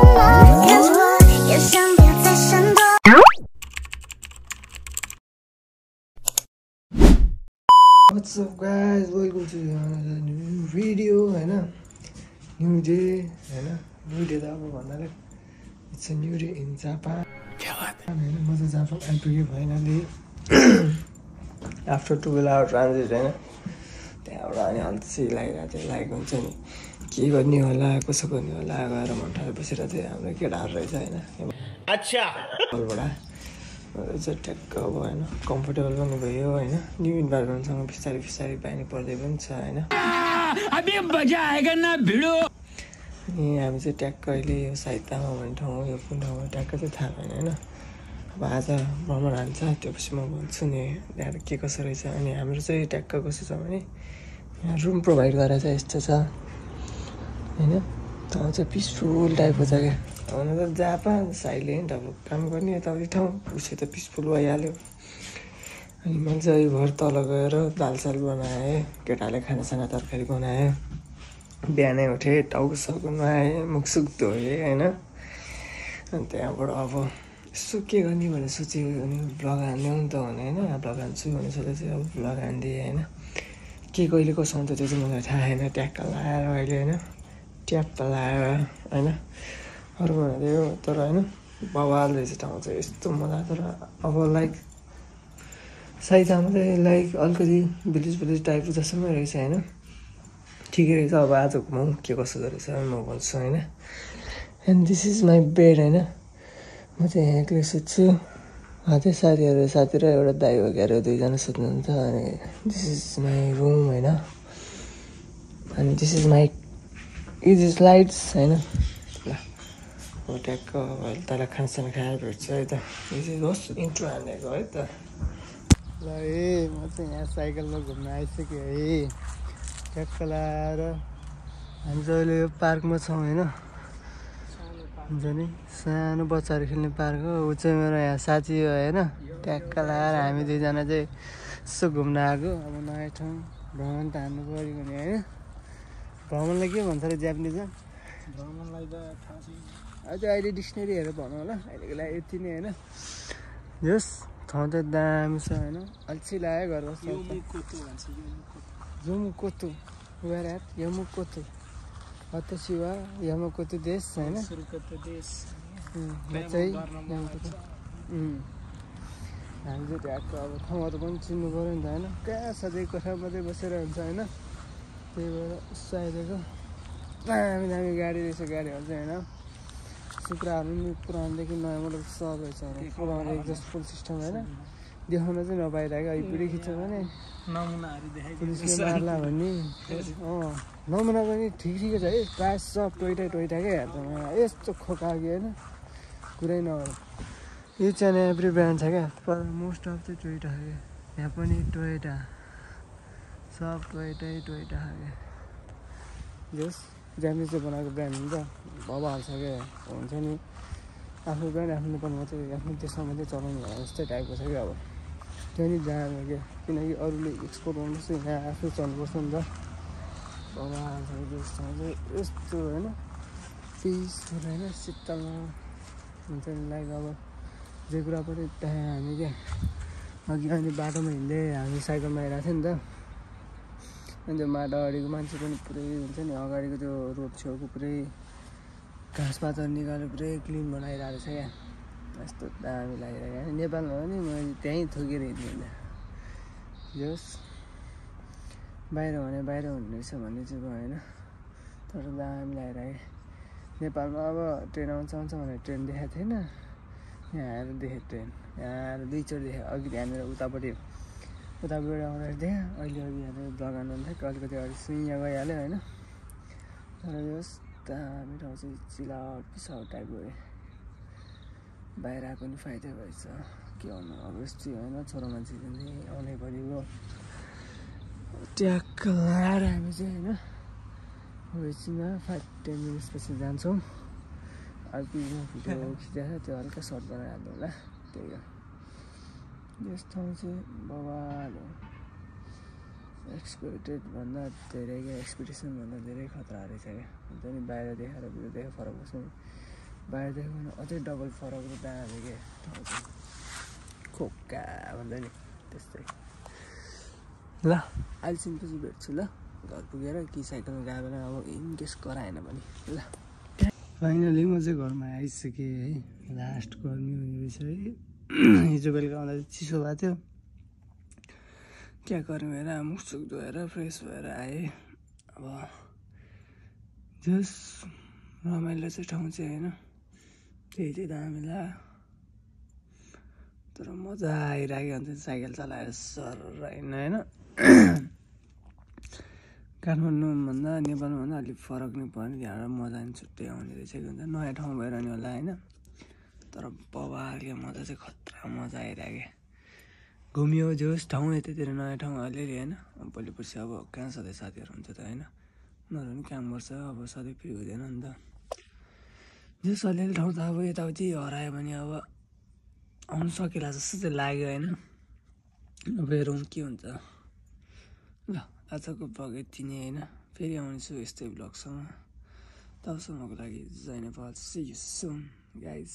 What's up guys, welcome to another new video, new day, new day अब भन्नाले it's a new day in Japan. म चाहिँ Japan आइपुगेँ finally after 12 hour transit त्यहाँबाट अनि अल्छी लागिरहेको थियो लाइक हुन्छ नि के गर्ने होला कसो गर्ने होला गएर मन्ठाले बसेर चाहिँ हाम्रो केटाहरू रहेछ अच्छा चाहिँ ठ्याक्क अब कम्फर्टेबल पनि भयो न्यू इन्भाइरोमेन्टसँग बिस्तारै बिस्तारै बानी पर्दै पनि छ अनि हामी चाहिँ ट्याक्क अहिले यो साहित्यमा भन्ने ठाउँ यो कुन ठाउँमा ट्याक्क चाहिँ थाहा भएन अब आज भ्रमण हान्छ त्योपछि म भन्छु नि त्यहाँ के कसो रहेछ अनि हाम्रो चाहिँ ट्याक्क कस्तो छ भने यहाँ रुम प्रोभाइड गरेर चाहिँ यस्तो छ ठाउँ चाहिँ पिसफुल टाइपको छ क्या हुन त जापान साइलेन्ट अब काम गर्ने यताउति ठाउँ उसै त पिसफुल भइहाल्यो अनि मैले चाहिँ भर तल गएर दाल साल बनाएँ केटाले खानासाना तरकारी बनाएँ बिहानै उठेँ टाउको साउको नुहाएँ मुखसुख धोएँ अनि त्यहाँबाट अब यसो के गर्ने भनेर सोचेँ अनि ब्लग हान्ने त भने ब्लग हान्छु भनेर सोचेर चाहिँ अब ब्लग हानिदिएँ के कहिले कसो हुन्छ त्यो चाहिँ मलाई थाहा छैन ट्याक्क लाएर अहिले ट्याप्प लाएर अरू भनेको तर बवाल रहेछ ठाउँ चाहिँ यस्तो मजा तर अब लाइक साइतामा चाहिँ लाइक अलिकति भिलेज टाइपको जस्तोमै रहेछ ठिकै रहेछ अब आज घुमाउँ के कसो रहेछ म भन्छु and this is my bed म चाहिँ यहाँ एक्लै सुत्छु अझै साथी र एउटा दाइ भगेर दुईजना सुत्नुहुन्छ अनि दिस इज माई रुम अनि this is my is lights ल अब ट्याक्क अहिले तँलाई खानासाना खाएर भेट्छ है त यो चाहिँ होस् इन्ट्रो हानेको है त ल म चाहिँ यहाँ साइकलमा घुम्न आइसकेँ है ट्याक्क लाएर हामी चाहिँ अहिले यो पार्कमा छौँ हुन्छ नि सानो बच्चाहरू खेल्ने पार्क हो ऊ चाहिँ मेरो यहाँ साथी हो ट्याक्क लाएर हामी दुईजना चाहिँ यसो घुम्न आएको अब नयाँ ठाउँ भ्रमण त हान्नु पऱ्यो भने भ्रमणलाई के भन्छ अरे जापानिजमा भ्रमणलाई त थाहा छैन अझै अहिले डिक्सनेरी हेरेर भनौँ होला अहिलेको लागि यति नै यस ठाउँ चाहिँ दामी छ अल्छी लाग्यो घर बस्छ यमुकोतो वेयर यमुकोतो अतसी वा यमुकोतो देश हामी चाहिँ ट्याक्क अब ठाउँहरू पनि चिन्नु पऱ्यो नि त कहाँ सधैँ कोठा मात्रै बसेर हुन्छ त्यही भएर चाहिएको दामी दामी गाडी रहेछ गाडीहरू चाहिँ सुक्राहरू पनि पुरानोदेखि नयाँ मोडल सब रहेछ पुरानो एक्जस्ट फुल सिस्टम देखाउन चाहिँ नपाइरहेको आइपुरै खिच्छ भने पुलिसले मार्ला भन्ने नमुना पनि ठिकै छ है प्रायः सब टोइटाकै हातमा यस्तो खोका कि कुरै नगर्नु यो चाहिँ एभ्री ब्रान्ड छ क्या पर मोस्ट अफ चाहिँ टोइटा छ क्या यहाँ पनि टोइटा सब टोइटा छ क्या जस जापानिजले बनाएको ब्रान्ड हुन्छ भइहाल्छ क्या हुन्छ नि आफ्नो ब्रान्ड आफ्नो नेपालमा चाहिँ आफ्नो देशमा मात्रै चलाउनु भयो जस्तै टाइपको छ क्या अब त्यो नि जानु क्या किनकि अरूले एक्सपोर्ट गर्नुपर्छ यहाँ आफै चल्नुपर्छ नि त भइहाल्छ देश ठाउँ चाहिँ यस्तो पिसफुल शीतलमा हुन्छ नि लाइक अब जे कुरा पनि त्यहाँ हामी क्या अघि अनि बाटोमा हिँड्दै हामी साइकलमा आइरहेको थियो नि त अनि त्यो माटो अगाडिको मान्छे पनि पुरै हुन्छ नि अगाडिको त्यो रोड छेउको पुरै घाँसपातहरू निकालेर पुरै क्लिन बनाइरहेको छ क्या यस्तो दामी लागिरहेको नेपालमा पनि मैले त्यहीँ थुकेर हिँड्ने जस बाहिर भने बाहिर हुने रहेछ भन्ने चाहिँ भयो तर दामी लागिरहेको नेपालमा अब ट्रेन आउँछ भनेर ट्रेन देखाएको थिएन यहाँ आएर देखेँ ट्रेन यहाँ आएर दुईचोटि देखेँ अघि त्यहाँनिर उतापट्टि आउँदाखेरि देखेँ अहिले अघि यहाँनिर बगान थियो अलिकति अगाडि सुइँ गइहाल्यो तर यस दामी ठाउँ चाहिँ चिलाउट पिसाउट टाइपको बाहिर आएको पनि फाइदा भएछ के भन्नु अब यस्तै छोरा मान्छे आउनै पऱ्यो ट्याक्क लाएर हामी चाहिँ एकछिनमा 5-10 मिनट्सपछि जान्छौँ अर्को भिडियो खिचेको त्यो हल्का सर्ट बनाइहाल्नु होला त्यही हो यस ठाउँ चाहिँ बवाल हो एक्सपेक्टेडभन्दा धेरै क्या एक्सपेक्टेसनभन्दा धेरै खतरा रहेछ क्या हुन्छ नि बाहिर देखाएर भिडियो देखेर फरक पर्छ नि बाहिरदेखि पनि अझै डबल फरक र दामी के खोक्का भन्दा नि त्यस्तै ल अहिलेसम्म भेट्छु ल घर पुगेर कि साइकलमा गयो भने अब इनकेस कराएन भने ल फाइनली म चाहिँ घरमा आइसकेँ है लास्ट गर्मी हुने रहेछ है हिजो बेलुका आउँदा चाहिँ चिसो भएको थियो क्या गर्मी भएर मुखसुख धोएर फ्रेस भएर आएँ अब जस रमाइलो चाहिँ ठाउँ चाहिँ होइन त्यही चाहिँ दामी ला तर मजा आइरहेको हुन्छ साइकल चलाएर सर होइन काठमाडौँभन्दा नेपालभन्दा अलिक फरक नै पर्ने त्यहाँबाट मजा नि छुट्टै आउने रहेछ हुन्छ नयाँ ठाउँ भएर नि होला होइन तर बवालको मजा चाहिँ खतरा मजा आइरहेको घुमियो जोस् ठाउँ यतातिर नयाँ ठाउँ अलिअलि होइन भोलि पर्सि अब कहाँ सधैँ साथीहरू हुन्छ त होइन उनीहरू पनि काम गर्छ अब सधैँ फ्री हुँदैन नि त जस अलिअलि ठाउँ त अब यताउति हरायो भने अब आउनु सकिएला जस्तो चाहिँ लाग्यो होइन अब हेरौँ के हुन्छ ल आजको ब्लग यति नै होइन फेरि आउनेछु यस्तै ब्लगसँग तबसम्मको लागि जय Nepal see you soon guys